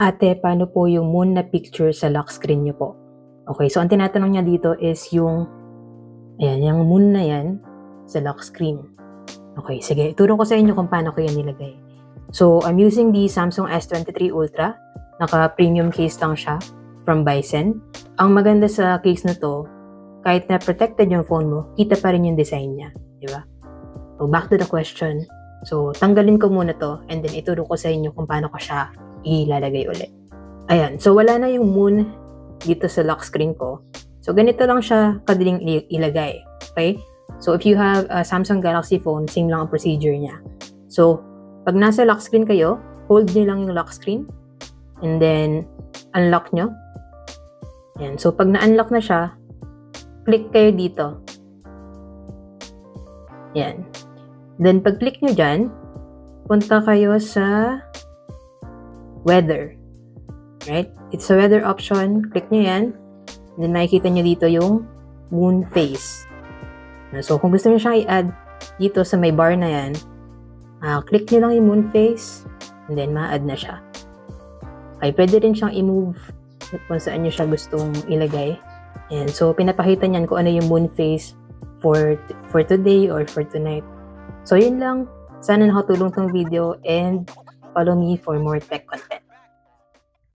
Ate, paano po yung moon na picture sa lock screen niyo po? Okay, so ang tinatanong niya dito is yung, ayan, yung moon na yan sa lock screen. Okay, sige, ituro ko sa inyo kung paano ko yan nilagay. So, I'm using the Samsung S23 Ultra. Naka-premium case lang siya from Bison. Ang maganda sa case na to, kahit na protected yung phone mo, kita pa rin yung design niya, di ba? So, back to the question. So, tanggalin ko muna to and then ituro ko sa inyo kung paano ko siya ilalagay ulit. Ayan, so wala na yung moon dito sa lock screen ko. So, ganito lang siya kadaling ilagay. Okay? So, if you have a Samsung Galaxy phone, same lang ang procedure niya. So, pag nasa lock screen kayo, hold nyo lang yung lock screen and then unlock nyo. Ayan, so pag na-unlock na siya, click kayo dito. Ayan. Then, pag click nyo dyan, punta kayo sa weather. Right? It's a weather option. Click nyo yan. Then, makikita nyo dito yung moon phase. So, kung gusto nyo siyang i-add dito sa may bar na yan, click nyo lang yung moon phase and then ma-add na siya. Okay, pwede rin siyang i-move kung saan nyo siya gustong ilagay. And so, pinapakita niyan kung ano yung moon phase for today or for tonight. So, yun lang. Sana nakatulong tong video and follow me for more tech content.